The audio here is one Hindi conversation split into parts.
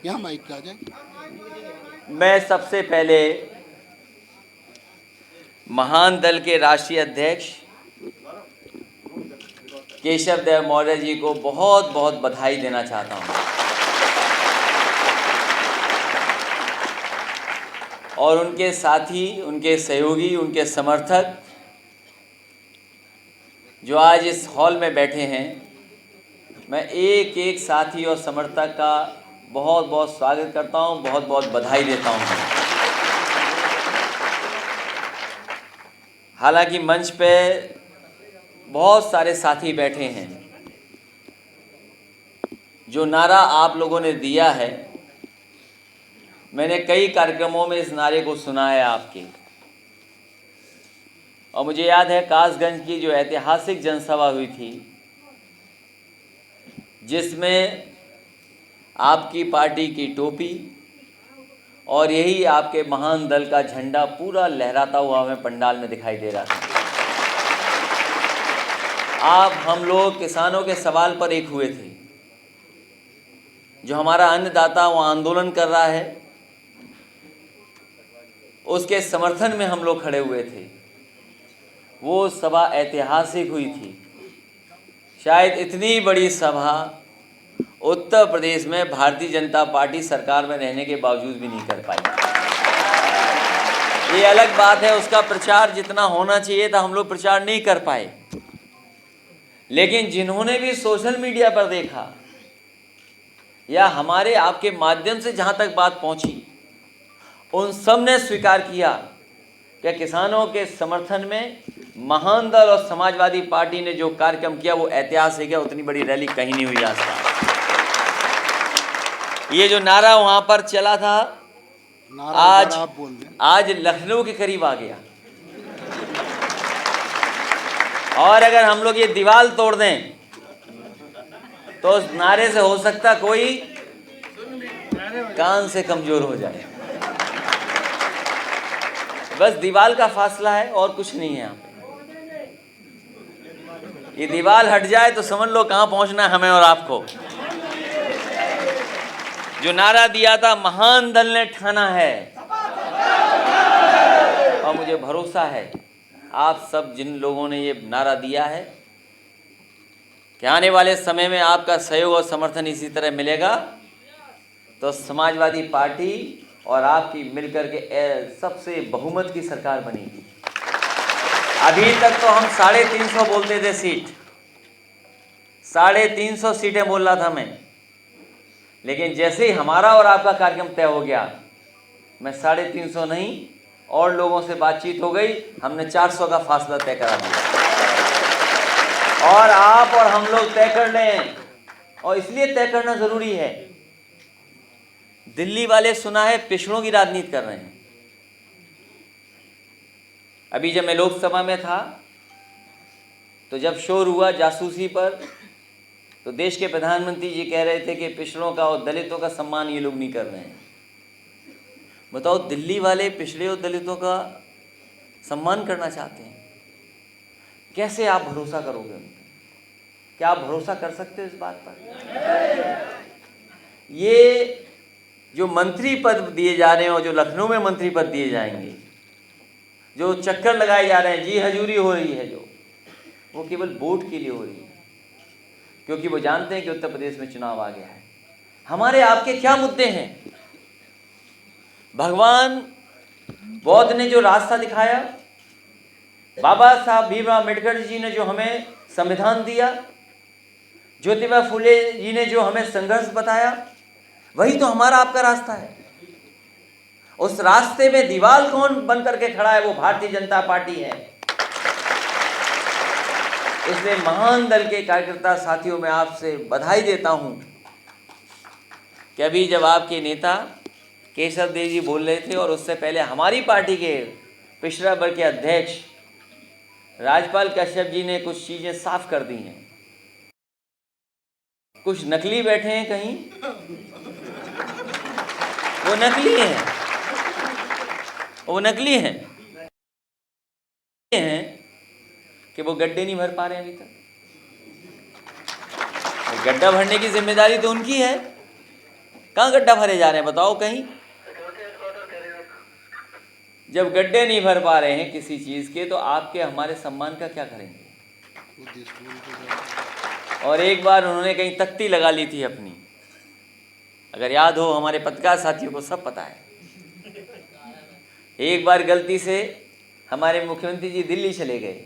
यहाँ माइक पे आ जाए। मैं सबसे पहले महान दल के राष्ट्रीय अध्यक्ष केशव देव मौर्य जी को बहुत बहुत बधाई देना चाहता हूँ और उनके साथी, उनके सहयोगी, उनके समर्थक जो आज इस हॉल में बैठे हैं, मैं एक एक साथी और समर्थक का बहुत बहुत स्वागत करता हूँ, बहुत बहुत बधाई देता हूँ। हालांकि मंच पे बहुत सारे साथी बैठे हैं, जो नारा आप लोगों ने दिया है, मैंने कई कार्यक्रमों में इस नारे को सुना है आपके, और मुझे याद है कासगंज की जो ऐतिहासिक जनसभा हुई थी, जिसमें आपकी पार्टी की टोपी और यही आपके महान दल का झंडा पूरा लहराता हुआ हमें पंडाल में दिखाई दे रहा था। आप हम लोग किसानों के सवाल पर एक हुए थे। जो हमारा अन्नदाता वो आंदोलन कर रहा है, उसके समर्थन में हम लोग खड़े हुए थे। वो सभा ऐतिहासिक हुई थी। शायद इतनी बड़ी सभा उत्तर प्रदेश में भारतीय जनता पार्टी सरकार में रहने के बावजूद भी नहीं कर पाई। ये अलग बात है, उसका प्रचार जितना होना चाहिए था हम लोग प्रचार नहीं कर पाए। लेकिन जिन्होंने भी सोशल मीडिया पर देखा या हमारे आपके माध्यम से जहाँ तक बात पहुँची, उन सब ने स्वीकार किया कि किसानों के समर्थन में महान दल और समाजवादी पार्टी ने जो कार्यक्रम किया वो ऐतिहासिक है। उतनी बड़ी रैली कहीं नहीं हुई आज तक। ये जो नारा वहाँ पर चला था, आज लखनऊ के करीब आ गया। और अगर हम लोग ये दीवार तोड़ दें तो उस नारे से हो सकता कोई कान से कमजोर हो जाए। बस दीवार का फासला है और कुछ नहीं है। यहाँ पे ये दीवार हट जाए तो समझ लो कहाँ पहुँचना है हमें और आपको। जो नारा दिया था महान दल ने ठाना है, और मुझे भरोसा है आप सब जिन लोगों ने ये नारा दिया है कि आने वाले समय में आपका सहयोग और समर्थन इसी तरह मिलेगा, तो समाजवादी पार्टी और आपकी मिलकर के सबसे बहुमत की सरकार बनेगी। अभी तक तो हम 350 बोलते थे सीट, 350 सीटें बोल रहा था मैं, लेकिन जैसे ही हमारा और आपका कार्यक्रम तय हो गया, मैं 350 नहीं और लोगों से बातचीत हो गई, हमने 400 का फासला तय करा दिया। और आप और हम लोग तय कर लें, और इसलिए तय करना जरूरी है। दिल्ली वाले सुना है पिछड़ों की राजनीति कर रहे हैं। अभी जब मैं लोकसभा में था तो जब शोर हुआ जासूसी पर, तो देश के प्रधानमंत्री जी कह रहे थे कि पिछड़ों का और दलितों का सम्मान ये लोग नहीं कर रहे हैं। बताओ, दिल्ली वाले पिछड़े और दलितों का सम्मान करना चाहते हैं, कैसे आप भरोसा करोगे उन पर? क्या आप भरोसा कर सकते हो इस बात पर? ये जो मंत्री पद दिए जा रहे हैं और जो लखनऊ में मंत्री पद दिए जाएंगे, जो चक्कर लगाए जा रहे हैं, जी हजूरी हो रही है, जो वो केवल वोट के लिए हो रही है, क्योंकि वो जानते हैं कि उत्तर प्रदेश में चुनाव आ गया है। हमारे आपके क्या मुद्दे हैं? भगवान बौद्ध ने जो रास्ता दिखाया, बाबा साहब भीमराव अम्बेडकर जी ने जो हमें संविधान दिया, ज्योतिबा फुले जी ने जो हमें संघर्ष बताया, वही तो हमारा आपका रास्ता है। उस रास्ते में दीवार कौन बन करके खड़ा है? वो भारतीय जनता पार्टी है। इसलिए महान दल के कार्यकर्ता साथियों, मैं आपसे बधाई देता हूं कि अभी जब आपके नेता केशव देव जी बोल रहे थे और उससे पहले हमारी पार्टी के पिछड़ा वर्ग के अध्यक्ष राजपाल कश्यप जी ने कुछ चीजें साफ कर दी हैं। कुछ नकली बैठे हैं कहीं, वो नकली हैं, वो नकली हैं कि वो गड्ढे नहीं भर पा रहे हैं अभी तक। गड्ढा भरने की जिम्मेदारी तो उनकी है। कहाँ गड्ढा भरे जा रहे हैं बताओ कहीं? जब गड्ढे नहीं भर पा रहे हैं किसी चीज़ के, तो आपके हमारे सम्मान का क्या करेंगे? और एक बार उन्होंने कहीं तख्ती लगा ली थी अपनी, अगर याद हो, हमारे पत्रकार साथियों को सब पता है। एक बार गलती से हमारे मुख्यमंत्री जी दिल्ली चले गए,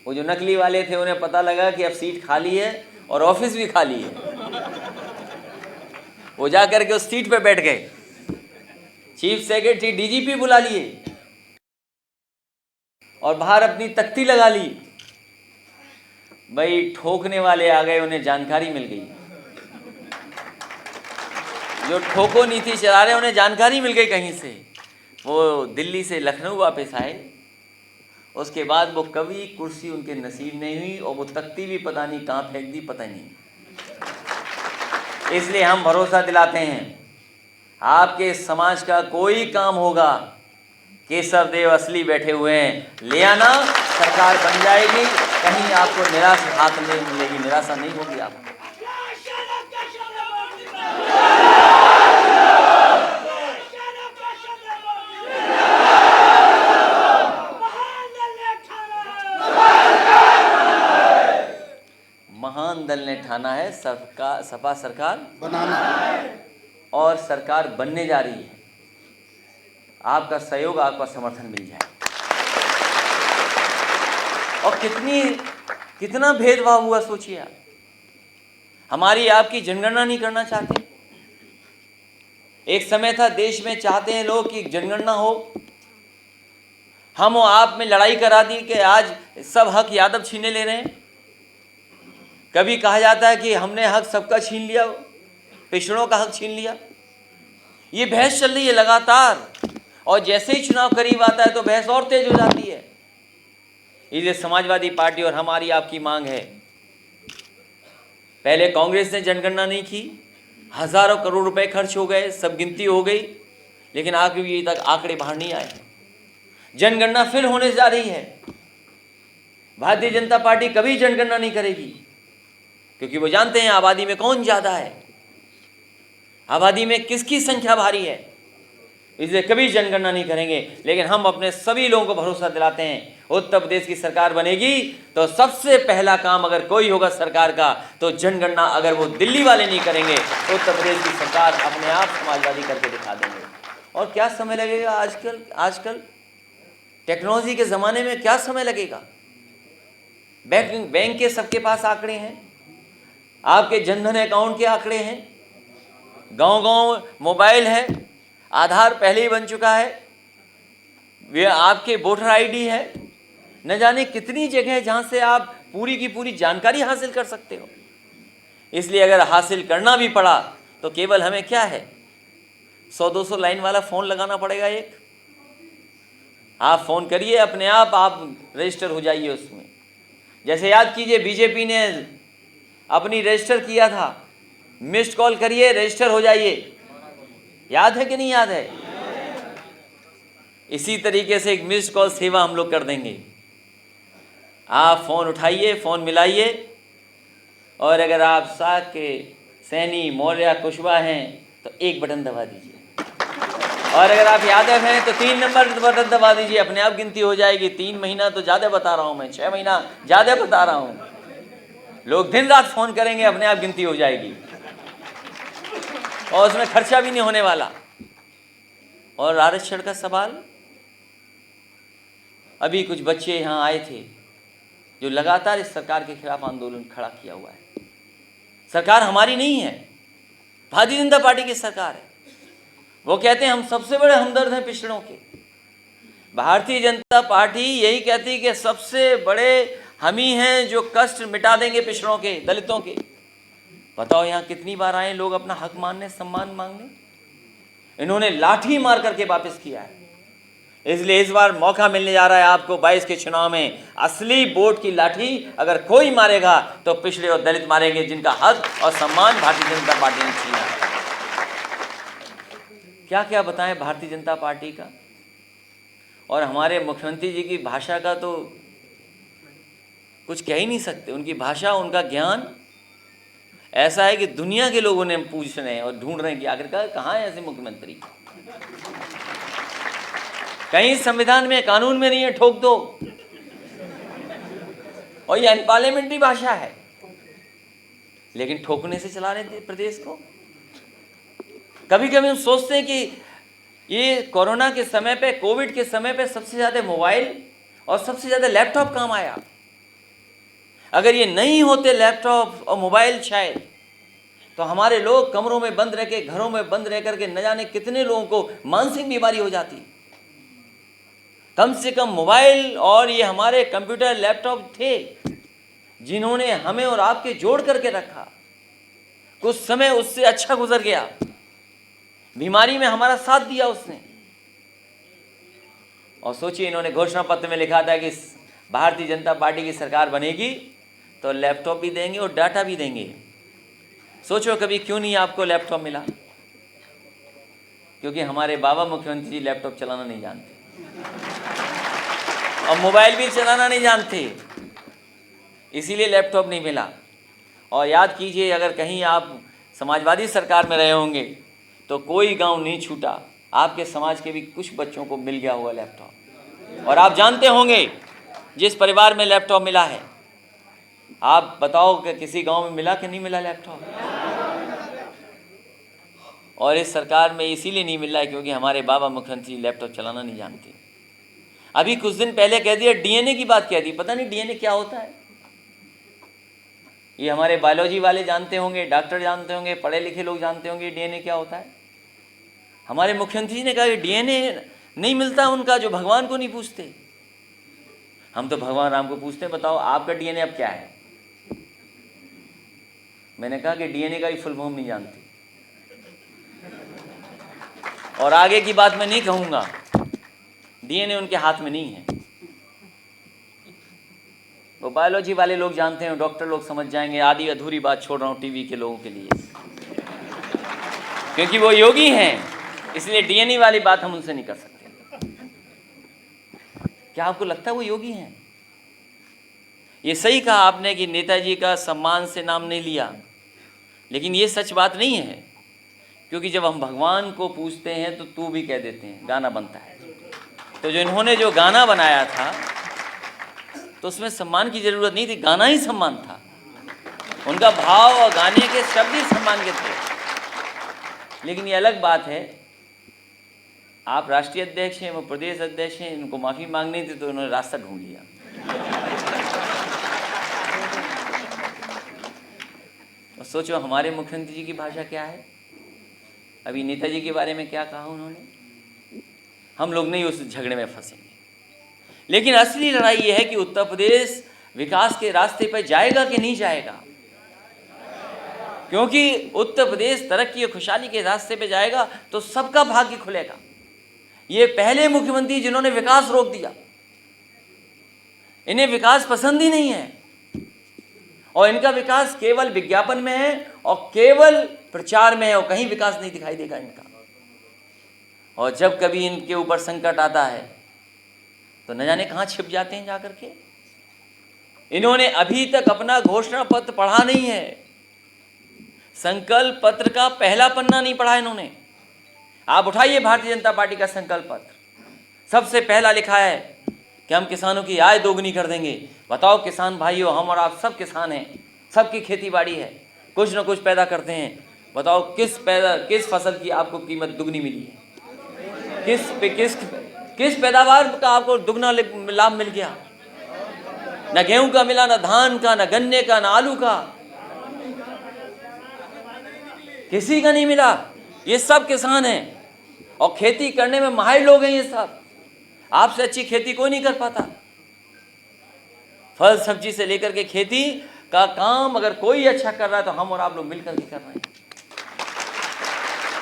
वो जो नकली वाले थे उन्हें पता लगा कि अब सीट खाली है और ऑफिस भी खाली है। वो जा करके उस सीट पे बैठ गए, चीफ सेक्रेटरी डीजीपी बुला लिए और बाहर अपनी तख्ती लगा ली। भाई ठोकने वाले आ गए, उन्हें जानकारी मिल गई, जो ठोको नीति चला रहे उन्हें जानकारी मिल गई कहीं से। वो दिल्ली से लखनऊ वापस आए, उसके बाद वो कभी कुर्सी उनके नसीब नहीं हुई और वो तख्ती भी पता नहीं कहाँ फेंक दी, पता नहीं। इसलिए हम भरोसा दिलाते हैं, आपके समाज का कोई काम होगा, केशव देव असली बैठे हुए हैं, ले आना, सरकार बन जाएगी, कहीं आपको निराशा हाथ नहीं मिलेगी, निराशा नहीं होगी आपको। महान दल ने ठाना है सपा सरकार बनाना, और सरकार बनने जा रही है। आपका सहयोग, आपका समर्थन मिल जाए। और कितना भेदभाव हुआ सोचिए आप। हमारी आपकी जनगणना नहीं करना चाहते। एक समय था देश में चाहते हैं लोग कि जनगणना हो, हम और आप में लड़ाई करा दी कि आज सब हक यादव छीने ले रहे हैं। कभी कहा जाता है कि हमने हक सबका छीन लिया, पिछड़ों का हक छीन लिया। ये बहस चल रही है लगातार, और जैसे ही चुनाव करीब आता है तो बहस और तेज हो जाती है। इसलिए समाजवादी पार्टी और हमारी आपकी मांग है, पहले कांग्रेस ने जनगणना नहीं की, हजारों करोड़ रुपए खर्च हो गए, सब गिनती हो गई, लेकिन अभी तक आंकड़े बाहर नहीं आए। जनगणना फिर होने जा रही है। भारतीय जनता पार्टी कभी जनगणना नहीं करेगी, क्योंकि वो जानते हैं आबादी में कौन ज्यादा है, आबादी में किसकी संख्या भारी है, इसलिए कभी जनगणना नहीं करेंगे। लेकिन हम अपने सभी लोगों को भरोसा दिलाते हैं, उत्तर प्रदेश की सरकार बनेगी तो सबसे पहला काम अगर कोई होगा सरकार का, तो जनगणना अगर वो दिल्ली वाले नहीं करेंगे तो उत्तर प्रदेश की सरकार अपने आप समाजवादी करके दिखा देंगे। और क्या समय लगेगा? आजकल टेक्नोलॉजी के ज़माने में क्या समय लगेगा? बैंक के सबके पास आंकड़े हैं, आपके जनधन अकाउंट के आंकड़े हैं, गांव मोबाइल है, आधार पहले ही बन चुका है, वे आपके वोटर आईडी है, न जाने कितनी जगह है जहां से आप पूरी की पूरी जानकारी हासिल कर सकते हो। इसलिए अगर हासिल करना भी पड़ा तो केवल हमें क्या है, 100-200 लाइन वाला फ़ोन लगाना पड़ेगा। एक आप फ़ोन करिए, अपने आप रजिस्टर हो जाइए उसमें। जैसे याद कीजिए बीजेपी ने अपनी रजिस्टर किया था, मिस्ड कॉल करिए, रजिस्टर हो जाइए। याद है कि नहीं याद है? इसी तरीके से एक मिस्ड कॉल सेवा हम लोग कर देंगे। आप फ़ोन उठाइए, फ़ोन मिलाइए, और अगर आप साग के सैनी, मौर्य, कुशवाहा हैं तो एक बटन दबा दीजिए, और अगर आप यादव हैं तो 3 नंबर बटन दबा दीजिए, अपने आप गिनती हो जाएगी। 3 महीना तो ज़्यादा बता रहा हूँ मैं, 6 महीना ज़्यादा बता रहा हूँ। लोग दिन रात फ़ोन करेंगे, अपने आप गिनती हो जाएगी, और उसमें खर्चा भी नहीं होने वाला। और आरक्षण का सवाल, अभी कुछ बच्चे यहाँ आए थे जो लगातार इस सरकार के खिलाफ आंदोलन खड़ा किया हुआ है। सरकार हमारी नहीं है, भारतीय जनता पार्टी की सरकार है। वो कहते हैं हम सबसे बड़े हमदर्द हैं पिछड़ों के। भारतीय जनता पार्टी यही कहती है कि सबसे बड़े हम ही हैं जो कष्ट मिटा देंगे पिछड़ों के, दलितों के। बताओ यहाँ कितनी बार आए लोग अपना हक मानने, सम्मान मांगने, इन्होंने लाठी मार करके वापस किया है। इसलिए इस बार मौका मिलने जा रहा है आपको 22 के चुनाव में। असली वोट की लाठी अगर कोई मारेगा तो पिछड़े और दलित मारेंगे, जिनका हक और सम्मान भारतीय जनता पार्टी ने छीना है। क्या क्या बताएं भारतीय जनता पार्टी का। और हमारे मुख्यमंत्री जी की भाषा का तो कुछ कह ही नहीं सकते। उनकी भाषा, उनका ज्ञान ऐसा है कि दुनिया के लोगों ने पूछ रहे हैं और ढूंढ रहे हैं कि आखिरकार कहाँ है ऐसे मुख्यमंत्री। कहीं संविधान में, कानून में नहीं है, ठोक दो। और ये अनपार्लियामेंट्री भाषा है, लेकिन ठोकने से चला रहे थे प्रदेश को। कभी कभी हम सोचते हैं कि ये कोरोना के समय पे, कोविड के समय पे सबसे ज़्यादा मोबाइल और सबसे ज़्यादा लैपटॉप काम आया। अगर ये नहीं होते लैपटॉप और मोबाइल शायद, तो हमारे लोग कमरों में बंद रह के, घरों में बंद रह करके न जाने कितने लोगों को मानसिक बीमारी हो जाती। कम से कम मोबाइल और ये हमारे कंप्यूटर, लैपटॉप थे जिन्होंने हमें और आपके जोड़ करके रखा। कुछ समय उससे अच्छा गुजर गया, बीमारी में हमारा साथ दिया उसने। और सोचिए, इन्होंने घोषणा पत्र में लिखा था कि भारतीय जनता पार्टी की सरकार बनेगी तो लैपटॉप भी देंगे और डाटा भी देंगे। सोचो कभी क्यों नहीं आपको लैपटॉप मिला? क्योंकि हमारे बाबा मुख्यमंत्री जी लैपटॉप चलाना नहीं जानते और मोबाइल भी चलाना नहीं जानते, इसीलिए लैपटॉप नहीं मिला। और याद कीजिए, अगर कहीं आप समाजवादी सरकार में रहे होंगे तो कोई गांव नहीं छूटा, आपके समाज के भी कुछ बच्चों को मिल गया होगा लैपटॉप। और आप जानते होंगे जिस परिवार में लैपटॉप मिला है, आप बताओ कि किसी गांव में मिला कि नहीं मिला लैपटॉप? और इस सरकार में इसीलिए नहीं मिल रहा है क्योंकि हमारे बाबा मुख्यमंत्री लैपटॉप चलाना नहीं जानते। अभी कुछ दिन पहले कह दिया, डीएनए की बात कह दी। पता नहीं डीएनए क्या होता है। ये हमारे बायोलॉजी वाले जानते होंगे, डॉक्टर जानते होंगे, पढ़े लिखे लोग जानते होंगे डीएनए क्या होता है। हमारे मुख्यमंत्री जी ने कहा कि डीएनए नहीं मिलता उनका, जो भगवान को नहीं पूछते। हम तो भगवान राम को पूछते हैं, बताओ आपका डीएनए अब क्या है? मैंने कहा कि डीएनए का ही फुल फॉर्म नहीं जानते। और आगे की बात मैं नहीं कहूंगा, डीएनए उनके हाथ में नहीं है। वो बायोलॉजी वाले लोग जानते हैं, डॉक्टर लोग समझ जाएंगे। आधी अधूरी बात छोड़ रहा हूं टीवी के लोगों के लिए, क्योंकि वो योगी हैं, इसलिए डीएनए वाली बात हम उनसे नहीं कर सकते। क्या आपको लगता है वो योगी हैं? ये सही कहा आपने कि नेताजी का सम्मान से नाम नहीं लिया, लेकिन ये सच बात नहीं है। क्योंकि जब हम भगवान को पूछते हैं तो तू भी कह देते हैं, गाना बनता है। तो जो इन्होंने जो गाना बनाया था तो उसमें सम्मान की जरूरत नहीं थी, गाना ही सम्मान था। उनका भाव और गाने के शब्द ही सम्मान के थे। लेकिन ये अलग बात है, आप राष्ट्रीय अध्यक्ष हैं, वो प्रदेश अध्यक्ष हैं, इनको माफ़ी मांगनी थी तो उन्होंने रास्ता ढूंढ लिया। और सोचो हमारे मुख्यमंत्री जी की भाषा क्या है। अभी नेताजी के बारे में क्या कहा उन्होंने। हम लोग नहीं उस झगड़े में फंसेंगे, लेकिन असली लड़ाई यह है कि उत्तर प्रदेश विकास के रास्ते पर जाएगा कि नहीं जाएगा। क्योंकि उत्तर प्रदेश तरक्की और खुशहाली के रास्ते पे जाएगा तो सबका भाग्य खुलेगा। ये पहले मुख्यमंत्री जिन्होंने विकास रोक दिया, इन्हें विकास पसंद ही नहीं है और इनका विकास केवल विज्ञापन में है और केवल प्रचार में है और कहीं विकास नहीं दिखाई देगा इनका। और जब कभी इनके ऊपर संकट आता है तो न जाने कहां छिप जाते हैं जाकर के। इन्होंने अभी तक अपना घोषणा पत्र पढ़ा नहीं है, संकल्प पत्र का पहला पन्ना नहीं पढ़ा इन्होंने। आप उठाइए भारतीय जनता पार्टी का संकल्प पत्र, सबसे पहला लिखा है कि हम किसानों की आय दोगुनी कर देंगे। बताओ किसान भाइयों, हम और आप सब किसान हैं, सबकी खेती बाड़ी है, कुछ न कुछ पैदा करते हैं। बताओ किस फसल की आपको कीमत दुगनी मिली है? किस पैदावार का आपको दुगना लाभ मिल गया? न गेहूं का मिला, न धान का, न गन्ने का, न आलू का, किसी का नहीं मिला। ये सब किसान हैं और खेती करने में माहिर लोग हैं। ये सब आपसे अच्छी खेती कोई नहीं कर पाता। फल सब्जी से लेकर के खेती का काम अगर कोई अच्छा कर रहा है तो हम और आप लोग मिलकर के कर रहे हैं।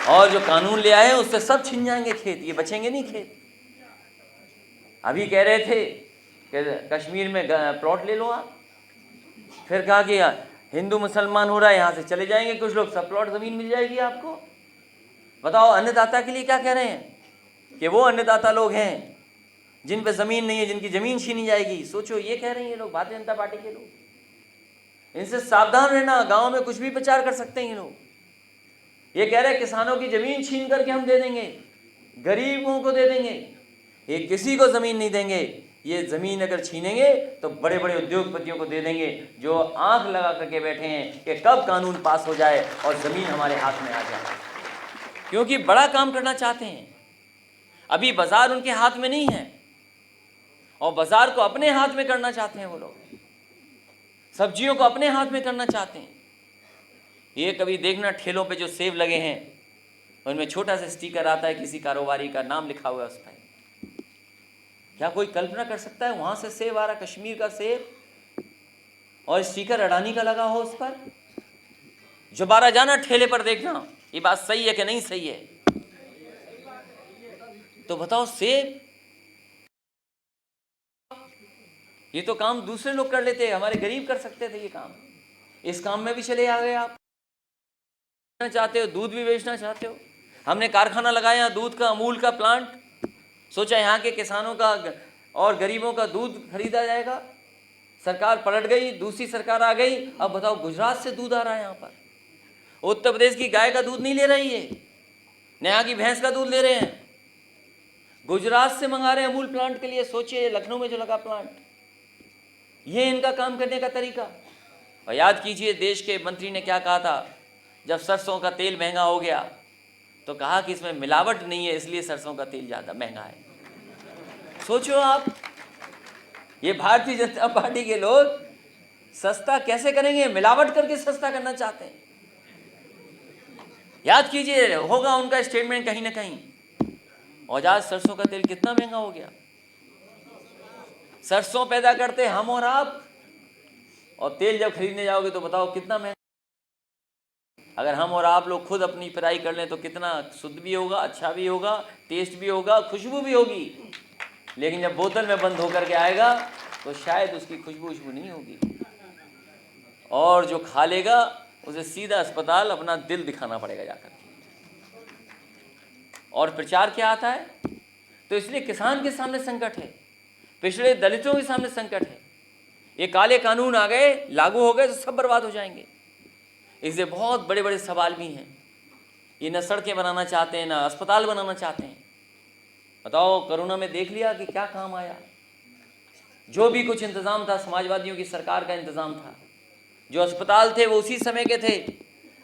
और जो कानून ले आए हैं उससे सब छिन जाएंगे खेत, ये बचेंगे नहीं खेत। अभी कह रहे थे कि कश्मीर में प्लॉट ले लो आप, फिर कहा कि हिंदू मुसलमान हो रहा है, यहाँ से चले जाएंगे कुछ लोग, सब प्लॉट ज़मीन मिल जाएगी आपको। बताओ अन्नदाता के लिए क्या कह रहे हैं कि वो अन्नदाता लोग हैं जिन पे ज़मीन नहीं है, जिनकी ज़मीन छीनी जाएगी। सोचो ये कह रहे हैं ये लोग, भारतीय जनता पार्टी के लोग। इनसे सावधान रहना, गांव में कुछ भी प्रचार कर सकते हैं ये लोग। ये कह रहे हैं किसानों की जमीन छीन करके हम दे देंगे, गरीबों को दे देंगे, ये किसी को जमीन नहीं देंगे। ये जमीन अगर छीनेंगे तो बड़े बड़े उद्योगपतियों को दे देंगे, जो आंख लगा करके बैठे हैं कि कब कानून पास हो जाए और जमीन हमारे हाथ में आ जाए, क्योंकि बड़ा काम करना चाहते हैं। अभी बाजार उनके हाथ में नहीं है और बाजार को अपने हाथ में करना चाहते हैं वो लोग, सब्जियों को अपने हाथ में करना चाहते हैं। ये कभी देखना ठेलों पे जो सेब लगे हैं उनमें छोटा सा स्टिकर आता है, किसी कारोबारी का नाम लिखा हुआ है उस पर। क्या कोई कल्पना कर सकता है वहां से सेब आ रहा, कश्मीर का सेब, और स्टिकर अडानी का लगा हो उस पर? दोबारा जाना ठेले पर, देखना ये बात सही है कि नहीं सही है। तो बताओ, सेब, ये तो काम दूसरे लोग कर लेते हैं, हमारे गरीब कर सकते थे ये काम। इस काम में भी चले आ गए आप। चाहते हो दूध भी बेचना चाहते हो। हमने कारखाना लगाया दूध का, अमूल का प्लांट, सोचा यहाँ के किसानों का और गरीबों का दूध खरीदा जाएगा। सरकार पलट गई, दूसरी सरकार आ गई। अब बताओ, गुजरात से दूध आ रहा है यहाँ पर। उत्तर प्रदेश की गाय का दूध नहीं ले रही है, यहाँ की भैंस का दूध ले रहे हैं, गुजरात से मंगा रहे हैं अमूल प्लांट के लिए। सोचिए, लखनऊ में जो लगा प्लांट, ये इनका काम करने का तरीका। और याद कीजिए, देश के मंत्री ने क्या कहा था जब सरसों का तेल महंगा हो गया, तो कहा कि इसमें मिलावट नहीं है, इसलिए सरसों का तेल ज़्यादा महंगा है। सोचो आप, ये भारतीय जनता पार्टी के लोग सस्ता कैसे करेंगे? मिलावट करके सस्ता करना चाहते हैं। याद कीजिए, होगा उनका स्टेटमेंट कहीं ना कहीं। और आज सरसों का तेल कितना महंगा हो गया। सरसों पैदा करते हम और आप, और तेल जब खरीदने जाओगे तो बताओ कितना महंगा। अगर हम और आप लोग खुद अपनी पेराई कर लें तो कितना शुद्ध भी होगा, अच्छा भी होगा, टेस्ट भी होगा, खुशबू भी होगी। लेकिन जब बोतल में बंद होकर के आएगा तो शायद उसकी खुशबू नहीं होगी, और जो खा लेगा उसे सीधा अस्पताल अपना दिल दिखाना पड़ेगा जाकर। और प्रचार क्या आता है? तो इसलिए किसान के सामने संकट है, पिछड़े दलितों के सामने संकट है। ये काले कानून आ गए, लागू हो गए तो सब बर्बाद हो जाएंगे। इससे बहुत बड़े बड़े सवाल भी हैं। ये न सड़कें बनाना चाहते हैं, न अस्पताल बनाना चाहते हैं। बताओ, कोरोना में देख लिया कि क्या काम आया। जो भी कुछ इंतज़ाम था, समाजवादियों की सरकार का इंतज़ाम था। जो अस्पताल थे वो उसी समय के थे।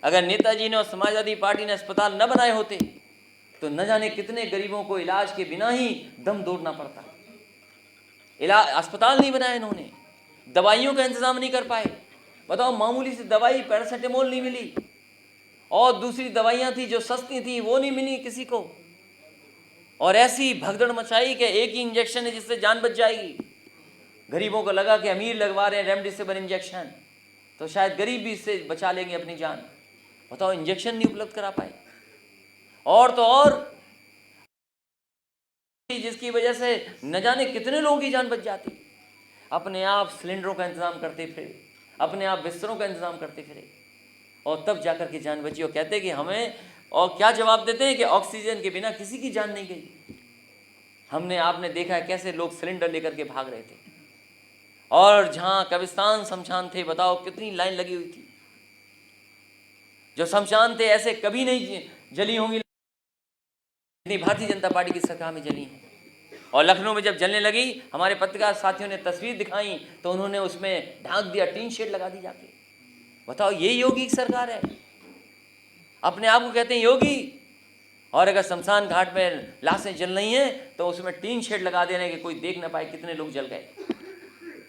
अगर नेताजी ने और समाजवादी पार्टी ने अस्पताल न बनाए होते तो न जाने कितने गरीबों को इलाज के बिना ही दम तोड़ना पड़ता। अस्पताल नहीं बनाए इन्होंने, दवाइयों का इंतज़ाम नहीं कर पाए। बताओ, मामूली सी दवाई पैरासिटामोल नहीं मिली, और दूसरी दवाइयाँ थी जो सस्ती थी वो नहीं मिली किसी को। और ऐसी भगदड़ मचाई कि एक ही इंजेक्शन है जिससे जान बच जाएगी। गरीबों को लगा कि अमीर लगवा रहे हैं रेमडेसिविर इंजेक्शन, तो शायद गरीब भी इससे बचा लेंगे अपनी जान। बताओ, इंजेक्शन नहीं उपलब्ध करा पाए। और तो और जिसकी वजह से न जाने कितने लोगों की जान बच जाती। अपने आप सिलेंडरों का इंतज़ाम करते फिरे, अपने आप बिस्तरों का इंतज़ाम करते फिरे, और तब जाकर के जान बची। और कहते कि हमें, और क्या जवाब देते हैं कि ऑक्सीजन के बिना किसी की जान नहीं गई। हमने आपने देखा है कैसे लोग सिलेंडर लेकर के भाग रहे थे, और जहाँ कब्रिस्तान शमशान थे, बताओ कितनी लाइन लगी हुई थी। जो शमशान थे ऐसे कभी नहीं जली होंगी जितनी भारतीय जनता पार्टी की सरकार में जली हैं। और लखनऊ में जब जलने लगी, हमारे पत्रकार साथियों ने तस्वीर दिखाई तो उन्होंने उसमें ढांक दिया, टीन शेड लगा दी जाके। बताओ, ये योगी की सरकार है? अपने आप को कहते हैं योगी, और अगर शमशान घाट में लाशें जल रही हैं तो उसमें टीन शेड लगा दे रहे हैं कि कोई देख ना पाए कितने लोग जल गए।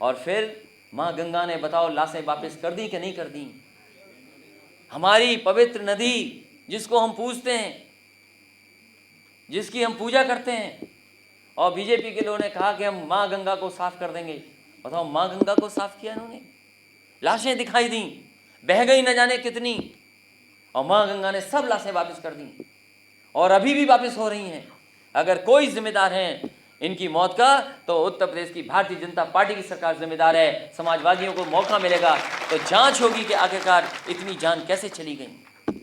और फिर माँ गंगा ने, बताओ, लाशें वापस कर दी कि नहीं कर दी? हमारी पवित्र नदी जिसको हम पूजते हैं, जिसकी हम पूजा करते हैं, और बीजेपी के लोगों ने कहा कि हम माँ गंगा को साफ कर देंगे। बताओ, माँ गंगा को साफ किया इन्होंने, लाशें दिखाई दी, बह गई न जाने कितनी, और माँ गंगा ने सब लाशें वापस कर दी, और अभी भी वापस हो रही हैं। अगर कोई जिम्मेदार है इनकी मौत का, तो उत्तर प्रदेश की भारतीय जनता पार्टी की सरकार जिम्मेदार है। समाजवादियों को मौका मिलेगा तो जांच होगी कि आखिरकार इतनी जान कैसे चली गई।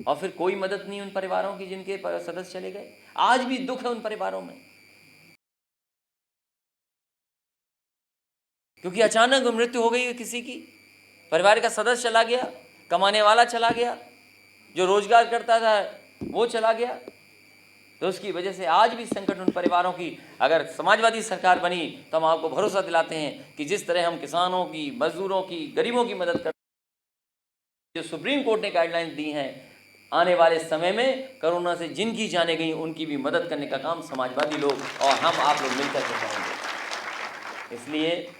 और फिर कोई मदद नहीं उन परिवारों की जिनके सदस्य चले गए। आज भी दुख है उन परिवारों में, क्योंकि अचानक मृत्यु हो गई किसी की, परिवार का सदस्य चला गया, कमाने वाला चला गया, जो रोजगार करता था वो चला गया। तो उसकी वजह से आज भी संकट उन परिवारों की, अगर समाजवादी सरकार बनी तो हम आपको भरोसा दिलाते हैं कि जिस तरह हम किसानों की, मजदूरों की, गरीबों की मदद कर, जो सुप्रीम कोर्ट ने गाइडलाइंस दी हैं, आने वाले समय में कोरोना से जिनकी जाने गई उनकी भी मदद करने का काम समाजवादी लोग और हम आप लोग मिलकर के करेंगे। इसलिए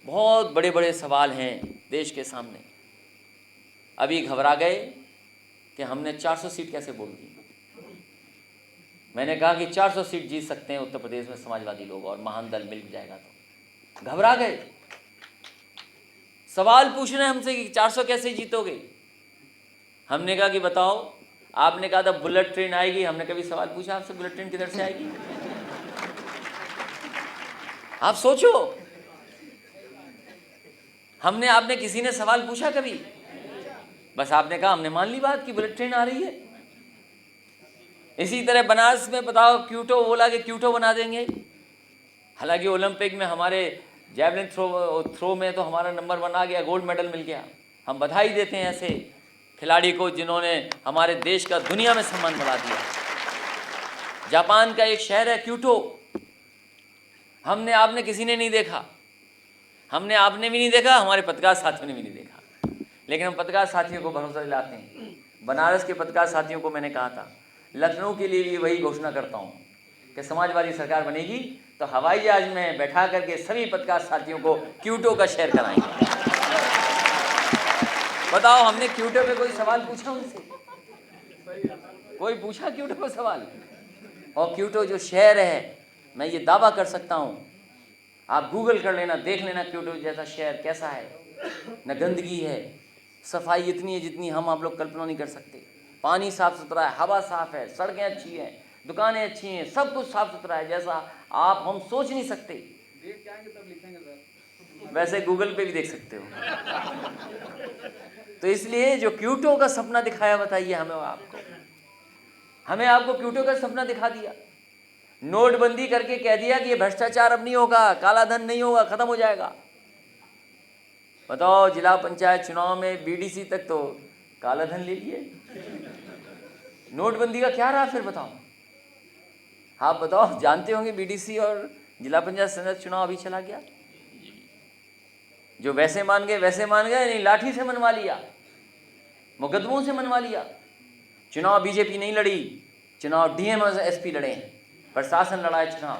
बहुत बड़े बड़े सवाल हैं देश के सामने। अभी घबरा गए कि हमने 400 सीट कैसे बोल दी। मैंने कहा कि 400 सीट जीत सकते हैं उत्तर प्रदेश में समाजवादी लोग और महान दल मिल जाएगा। तो घबरा गए, सवाल पूछ रहे हैं हमसे कि 400 कैसे जीतोगे। हमने कहा कि बताओ, आपने कहा था बुलेट ट्रेन आएगी, हमने कभी सवाल पूछा आपसे बुलेट ट्रेन किधर से आएगी? आप सोचो, हमने आपने किसी ने सवाल पूछा कभी? बस आपने कहा, हमने मान ली बात कि बुलेट ट्रेन आ रही है। इसी तरह बनारस में बताओ, क्यूटो बोला कि क्यूटो बना देंगे। हालांकि ओलंपिक में हमारे जैवलिन थ्रो में तो हमारा नंबर 1 आ गया, गोल्ड मेडल मिल गया। हम बधाई देते हैं ऐसे खिलाड़ी को जिन्होंने हमारे देश का दुनिया में सम्मान बढ़ा दिया। जापान का एक शहर है क्यूटो, हमने आपने किसी ने नहीं देखा, हमने आपने भी नहीं देखा, हमारे पत्रकार साथियों ने भी नहीं देखा, लेकिन हम पत्रकार साथियों को भरोसा दिलाते हैं। बनारस के पत्रकार साथियों को मैंने कहा था, लखनऊ के लिए भी वही घोषणा करता हूँ कि समाजवादी सरकार बनेगी तो हवाई जहाज में बैठा करके सभी पत्रकार साथियों को क्यूटो का शहर कराएंगे। बताओ, हमने क्यूटो पे कोई सवाल पूछा उनसे? कोई पूछा क्यूटो पे सवाल? और क्यूटो जो शहर है, मैं ये दावा कर सकता हूँ, आप गूगल कर लेना, देख लेना क्यूटो जैसा शहर कैसा है। न गंदगी है, सफाई इतनी है जितनी हम आप लोग कल्पना नहीं कर सकते। पानी साफ सुथरा है, हवा साफ है, सड़कें अच्छी हैं, दुकानें अच्छी हैं, सब कुछ साफ सुथरा है जैसा आप हम सोच नहीं सकते। देख के आएंगे तब लिखेंगे सर। वैसे गूगल पे भी देख सकते हो। तो इसलिए जो क्यूटो का सपना दिखाया, बताइए हमें आपको क्यूटो का सपना दिखा दिया। नोटबंदी करके कह दिया कि ये भ्रष्टाचार अब नहीं होगा, काला धन नहीं होगा, खत्म हो जाएगा। बताओ, जिला पंचायत चुनाव में बीडीसी तक तो काला धन ले लिए। नोटबंदी का क्या रहा फिर? बताओ, आप बताओ, जानते होंगे बीडीसी और जिला पंचायत सदस्य चुनाव अभी चला गया। जो वैसे मान गए नहीं, लाठी से मनवा लिया, मुकदमों से मनवा लिया। चुनाव बीजेपी नहीं लड़ी, चुनाव डीएम और एसपी लड़े हैं, प्रशासन लड़ा है चुनाव,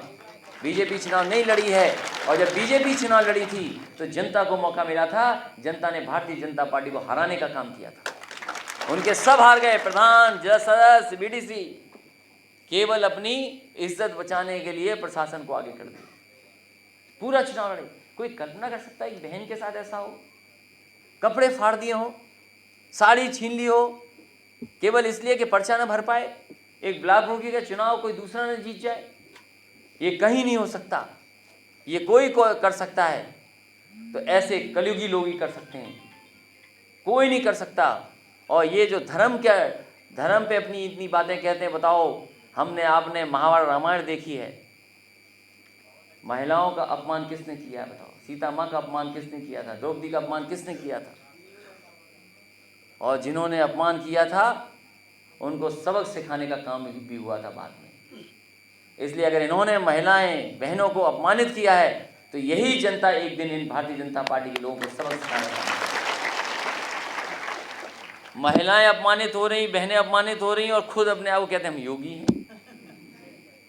बीजेपी चुनाव नहीं लड़ी है। और जब बीजेपी चुनाव लड़ी थी तो जनता को मौका मिला था, जनता ने भारतीय जनता पार्टी को हराने का काम किया था। उनके सब हार गए, प्रधान, सदस्य, बीडीसी, केवल अपनी इज्जत बचाने के लिए प्रशासन को आगे कर दिया, पूरा चुनाव लड़े। कोई कल्पना कर सकता है एक बहन के साथ ऐसा हो? कपड़े फाड़ दिए हो, साड़ी छीन ली हो, केवल इसलिए कि पर्चा न भर पाए। एक ब्लॉक मुखी का चुनाव कोई दूसरा न जीत जाए, ये कहीं नहीं हो सकता। ये कोई कर सकता है तो ऐसे कलयुगी लोग ही कर सकते हैं, कोई नहीं कर सकता। और ये जो धर्म पे अपनी इतनी बातें कहते हैं, बताओ, हमने आपने महाभारत रामायण देखी है, महिलाओं का अपमान किसने किया? बताओ, सीता माँ का अपमान किसने किया था? द्रौपदी का अपमान किसने किया था? और जिन्होंने अपमान किया था उनको सबक सिखाने का काम भी हुआ था बाद में। इसलिए अगर इन्होंने महिलाएं, बहनों को अपमानित किया है तो यही जनता एक दिन इन भारतीय जनता पार्टी के लोगों को सबक सिखाने का। महिलाएं अपमानित हो रही, बहनें अपमानित हो रही और खुद अपने आप को कहते हैं हम योगी हैं।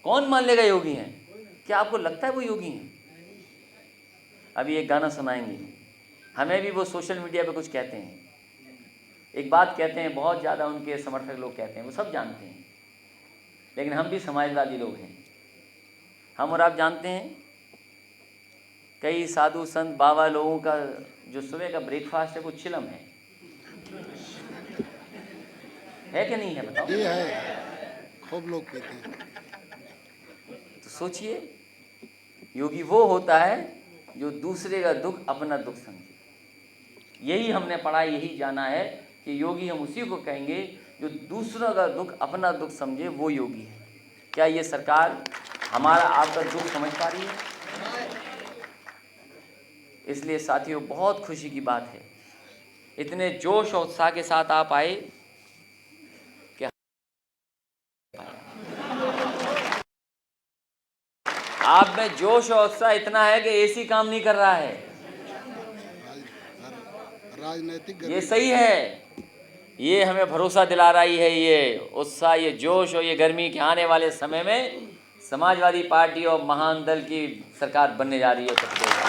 कौन मान लेगा योगी हैं? क्या आपको लगता है वो योगी हैं? अभी एक गाना सुनाएंगे, हमें भी वो सोशल मीडिया पे कुछ कहते हैं, एक बात कहते हैं, बहुत ज़्यादा उनके समर्थक लोग कहते हैं, वो सब जानते हैं, लेकिन हम भी समाजवादी लोग हैं। हम और आप जानते हैं, कई साधु संत बाबा लोगों का जो सुबह का ब्रेकफास्ट है वो चिलम है कि नहीं है? बताओ। ये है, खूब लोग पीते हैं। तो सोचिए, योगी वो होता है जो दूसरे का दुख अपना दुख समझे। यही हमने पढ़ा, यही जाना है कि योगी हम उसी को कहेंगे जो दूसरों का दुख अपना दुख समझे, वो योगी है। क्या ये सरकार हमारा आपका दुख समझ पा रही है? इसलिए साथियों, बहुत खुशी की बात है इतने जोश और उत्साह के साथ आप आए कि आप में जोश और उत्साह इतना है कि एसी काम नहीं कर रहा है। राजनीतिक ये सही है, ये हमें भरोसा दिला रही है, ये उत्साह, ये जोश और ये गर्मी के आने वाले समय में समाजवादी पार्टी और महान दल की सरकार बनने जा रही है उत्तर प्रदेश में।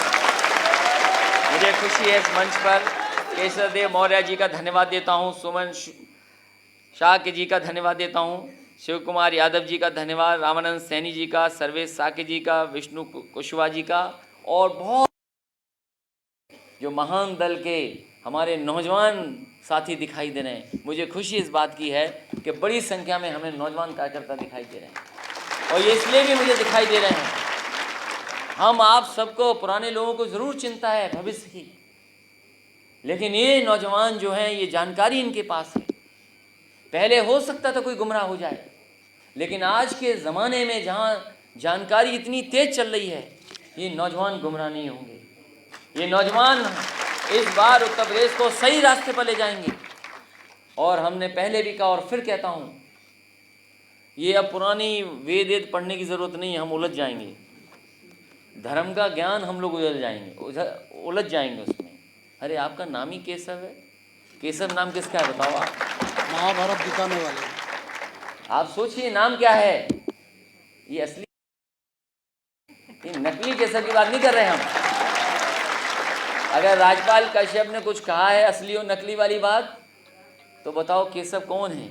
मुझे खुशी है इस मंच पर केशव देव मौर्य जी का धन्यवाद देता हूँ, सुमन शाह के जी का धन्यवाद देता हूँ, शिव कुमार यादव जी का धन्यवाद, रामानंद सैनी जी का, सर्वेश साके जी का, विष्णु कुशवाहा जी का, और बहुत जो महान दल के हमारे नौजवान साथी दिखाई दे रहे हैं। मुझे खुशी इस बात की है कि बड़ी संख्या में हमें नौजवान कार्यकर्ता दिखाई दे रहे हैं, और ये इसलिए भी मुझे दिखाई दे रहे हैं, हम आप सबको, पुराने लोगों को ज़रूर चिंता है भविष्य की, लेकिन ये नौजवान जो हैं, ये जानकारी इनके पास है। पहले हो सकता था कोई गुमराह हो जाए, लेकिन आज के ज़माने में जहाँ जानकारी इतनी तेज़ चल रही है, ये नौजवान गुमराह नहीं होंगे। ये नौजवान इस बार उत्तर प्रदेश को सही रास्ते पर ले जाएंगे। और हमने पहले भी कहा और फिर कहता हूँ, ये अब पुरानी वेद पढ़ने की ज़रूरत नहीं है, हम उलझ जाएंगे। धर्म का ज्ञान हम लोग उलझ जाएंगे उसमें। अरे आपका नाम ही केशव है, केशव नाम किसका है बताओ आप? महाभारत दिखाने वाले। आप सोचिए नाम क्या है। ये असली, ये नकली केशव की बात नहीं कर रहे हम। अगर राजपाल कश्यप ने कुछ कहा है असली और नकली वाली बात, तो बताओ केशव कौन है?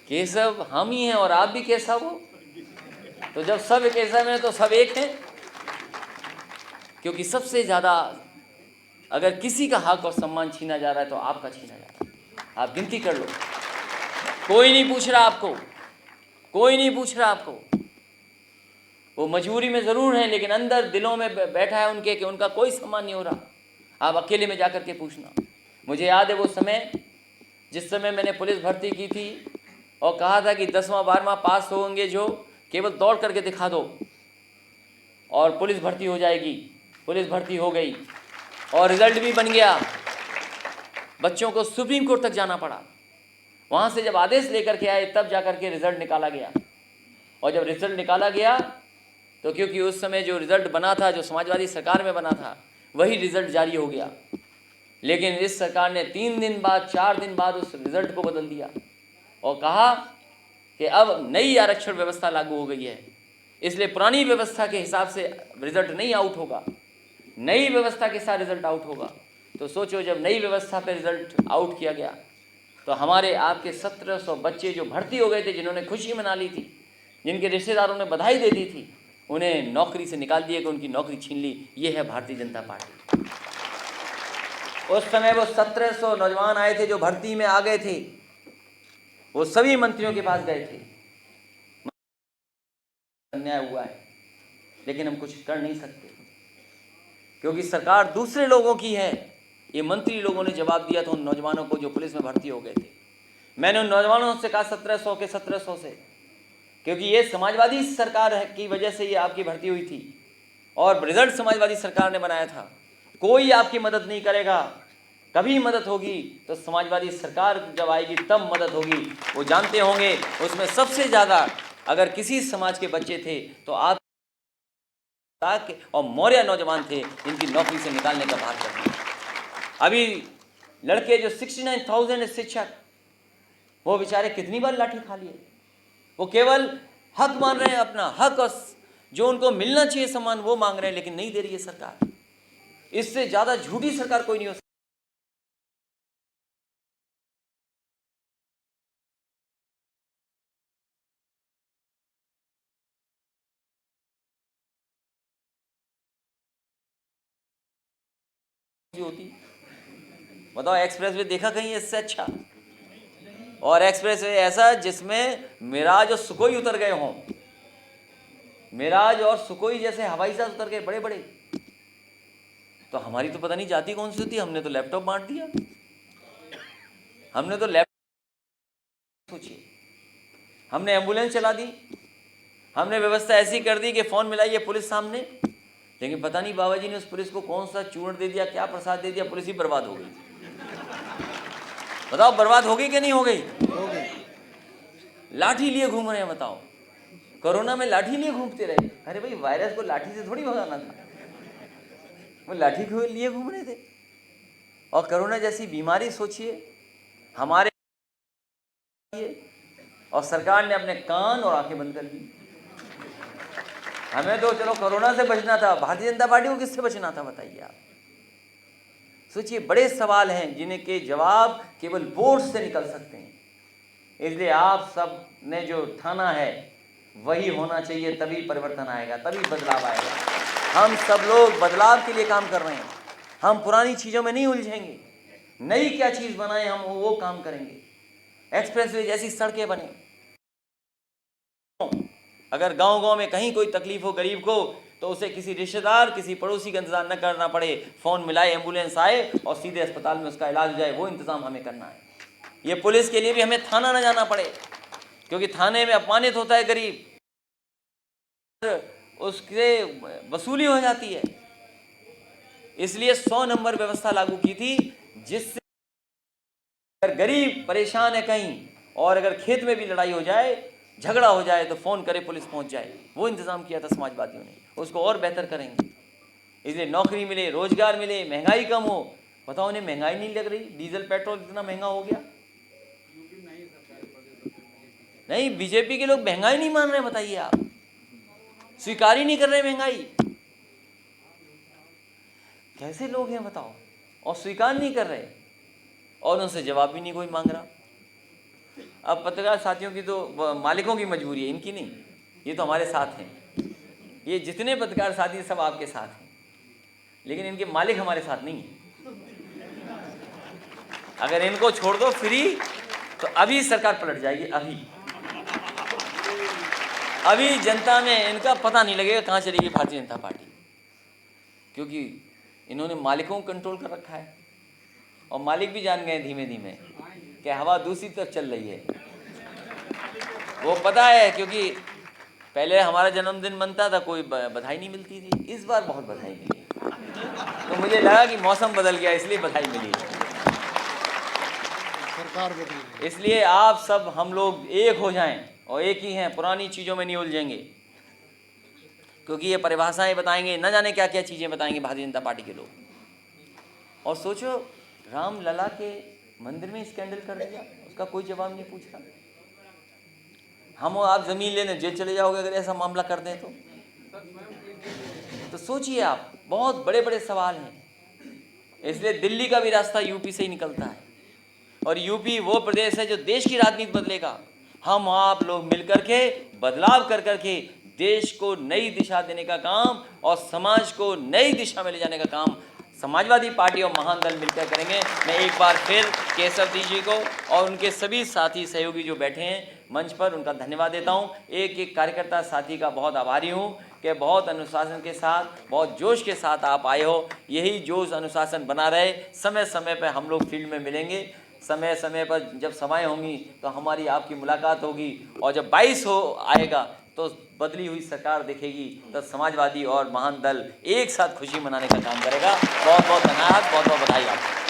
केशव हम ही हैं, और आप भी केशव हो। तो जब सब केशव हैं तो सब एक हैं, क्योंकि सबसे ज़्यादा अगर किसी का हक और सम्मान छीना जा रहा है तो आपका छीना जा रहा है। आप गिनती कर लो, कोई नहीं पूछ रहा आपको, कोई नहीं पूछ रहा आपको। वो मजबूरी में ज़रूर हैं, लेकिन अंदर दिलों में बैठा है उनके कि उनका कोई सम्मान नहीं हो रहा। आप अकेले में जाकर के पूछना। मुझे याद है वो समय, जिस समय मैंने पुलिस भर्ती की थी और कहा था कि 10वां 12वां पास होंगे जो, केवल दौड़ करके दिखा दो और पुलिस भर्ती हो जाएगी। पुलिस भर्ती हो गई और रिज़ल्ट भी बन गया। बच्चों को सुप्रीम कोर्ट तक जाना पड़ा। वहाँ से जब आदेश लेकर के आए तब जाकर के रिज़ल्ट निकाला गया। और जब रिज़ल्ट निकाला गया तो क्योंकि उस समय जो रिज़ल्ट बना था, जो समाजवादी सरकार में बना था, वही रिज़ल्ट जारी हो गया। लेकिन इस सरकार ने 3 दिन बाद, 4 दिन बाद उस रिज़ल्ट को बदल दिया और कहा कि अब नई आरक्षण व्यवस्था लागू हो गई है, इसलिए पुरानी व्यवस्था के हिसाब से रिज़ल्ट नहीं आउट होगा, नई व्यवस्था के साथ रिज़ल्ट आउट होगा। तो सोचो, जब नई व्यवस्था पे रिज़ल्ट आउट किया गया तो हमारे आपके 1700 बच्चे जो भर्ती हो गए थे, जिन्होंने खुशी मना ली थी, जिनके रिश्तेदारों ने बधाई दे दी थी, उन्हें नौकरी से निकाल दिया कि उनकी नौकरी छीन ली। ये है भारतीय जनता पार्टी। उस समय वो 1700 नौजवान आए थे जो भर्ती में आ गए थे, वो सभी मंत्रियों के पास गए थे। अन्याय हुआ है, लेकिन हम कुछ कर नहीं सकते क्योंकि सरकार दूसरे लोगों की है। ये मंत्री लोगों ने जवाब दिया था उन नौजवानों को जो पुलिस में भर्ती हो गए थे। मैंने उन नौजवानों से कहा 1700 के 1700 से, क्योंकि ये समाजवादी सरकार की वजह से ये आपकी भर्ती हुई थी और रिजल्ट समाजवादी सरकार ने बनाया था। कोई आपकी मदद नहीं करेगा। कभी मदद होगी तो समाजवादी सरकार जब आएगी तब मदद होगी। वो जानते होंगे उसमें सबसे ज़्यादा अगर किसी समाज के बच्चे थे तो आप और मौर्य नौजवान थे, इनकी नौकरी से निकालने का बात करते हैं। अभी लड़के जो 69,000 शिक्षक, वो बेचारे कितनी बार लाठी खा लिए। वो केवल हक मान रहे हैं, अपना हक और जो उनको मिलना चाहिए सम्मान वो मांग रहे हैं, लेकिन नहीं दे रही है सरकार। इससे ज्यादा झूठी सरकार कोई नहीं हो सकती। होती बताओ, एक्सप्रेस वे देखा कहीं इससे अच्छा? और एक्सप्रेस वे ऐसा जिसमें मिराज और सुकोई उतर गए हों, मिराज और सुकोई जैसे हवाई जहाज उतर गए बड़े बड़े। तो हमारी तो पता नहीं जाति कौन सी होती है, हमने तो लैपटॉप बांट दिया। हमने तो लैपटॉप, सोचिए, हमने एम्बुलेंस चला दी, हमने व्यवस्था ऐसी कर दी कि फोन मिलाइए पुलिस सामने, लेकिन पता नहीं बाबा जी ने उस पुलिस को कौन सा चूर्ण दे दिया, क्या प्रसाद दे दिया, पुलिस ही बर्बाद हो गई। बताओ बर्बाद हो गई कि नहीं हो गई? हो गई। लाठी लिए घूम रहे हैं, बताओ। कोरोना में लाठी लिए घूमते रहे। अरे भाई, वायरस को लाठी से थोड़ी भगाना था, वो लाठी को लिए घूम रहे थे। और कोरोना जैसी बीमारी सोचिए हमारे, और सरकार ने अपने कान और आंखें बंद कर दी। हमें तो चलो कोरोना से बचना था, भारतीय जनता पार्टी को किससे बचना था बताइए आप? सोचिए, बड़े सवाल हैं जिन्हें के जवाब केवल वोट से निकल सकते हैं। इसलिए आप सब ने जो ठाना है वही होना चाहिए, तभी परिवर्तन आएगा, तभी बदलाव आएगा। हम सब लोग बदलाव के लिए काम कर रहे हैं। हम पुरानी चीज़ों में नहीं उलझेंगे, नई क्या चीज़ बनाएं हम वो काम करेंगे। एक्सप्रेसवे जैसी सड़कें बने। अगर गांव-गांव में कहीं कोई तकलीफ हो गरीब को, तो उसे किसी रिश्तेदार, किसी पड़ोसी का इंतजार न करना पड़े, फ़ोन मिलाए, एम्बुलेंस आए और सीधे अस्पताल में उसका इलाज हो जाए, वो इंतज़ाम हमें करना है। ये पुलिस के लिए भी हमें थाना न जाना पड़े, क्योंकि थाने में अपमानित होता है गरीब, उसके वसूली हो जाती है। इसलिए 100 नंबर व्यवस्था लागू की थी, जिससे अगर गरीब परेशान है कहीं, और अगर खेत में भी लड़ाई हो जाए, झगड़ा हो जाए, तो फ़ोन करे पुलिस पहुंच जाए। वो इंतज़ाम किया था समाजवादियों ने, उसको और बेहतर करेंगे। इसलिए नौकरी मिले, रोजगार मिले, महंगाई कम हो। बताओ, उन्हें महंगाई नहीं लग रही? डीजल पेट्रोल इतना महंगा हो गया। नहीं, बीजेपी के लोग महंगाई नहीं मान रहे, बताइए आप, स्वीकार ही नहीं कर रहे महंगाई। कैसे लोग हैं बताओ, और स्वीकार नहीं कर रहे, और उनसे जवाब भी नहीं कोई मांग रहा। अब पत्रकार साथियों की तो मालिकों की मजबूरी है, इनकी नहीं। ये तो हमारे साथ हैं, ये जितने पत्रकार साथी सब आपके साथ हैं, लेकिन इनके मालिक हमारे साथ नहीं है। अगर इनको छोड़ दो फ्री, तो अभी सरकार पलट जाएगी। अभी जनता में इनका पता नहीं लगेगा कहाँ चलेगी भारतीय जनता पार्टी, क्योंकि इन्होंने मालिकों को कंट्रोल कर रखा है। और मालिक भी जान गए धीमे धीमे कि हवा दूसरी तरफ चल रही है। वो पता है, क्योंकि पहले हमारा जन्मदिन मनता था, कोई बधाई नहीं मिलती थी। इस बार बहुत बधाई मिली, तो मुझे लगा कि मौसम बदल गया, इसलिए बधाई मिली। सरकार बदली, इसलिए आप सब हम लोग एक हो जाएं और एक ही हैं, पुरानी चीज़ों में नहीं उलझेंगे, क्योंकि ये परिभाषाएं बताएंगे, न जाने क्या क्या चीज़ें बताएंगे भारतीय जनता पार्टी के लोग। और सोचो, राम लला के मंदिर में स्कैंडल कर दिया, उसका कोई जवाब नहीं पूछ रहा। हम और आप ज़मीन लेने जेल चले जाओगे अगर ऐसा मामला कर दें तो सोचिए आप, बहुत बड़े बड़े सवाल हैं। इसलिए दिल्ली का भी रास्ता यूपी से ही निकलता है, और यूपी वो प्रदेश है जो देश की राजनीति बदलेगा। हम आप लोग मिलकर के बदलाव कर करके देश को नई दिशा देने का काम और समाज को नई दिशा में ले जाने का काम समाजवादी पार्टी और महान दल मिलकर करेंगे। मैं एक बार फिर केशव जी को और उनके सभी साथी सहयोगी जो बैठे हैं मंच पर, उनका धन्यवाद देता हूं। एक एक कार्यकर्ता साथी का बहुत आभारी हूं कि बहुत अनुशासन के साथ, बहुत जोश के साथ आप आए हो। यही जोश अनुशासन बना रहे। समय समय पर हम लोग फील्ड में मिलेंगे, समय समय पर जब सभाएं होंगी तो हमारी आपकी मुलाकात होगी, और जब 22 हो आएगा तो बदली हुई सरकार दिखेगी, तो समाजवादी और महान दल एक साथ खुशी मनाने का काम करेगा। बहुत बहुत धन्यवाद, बहुत बहुत बधाई आपको।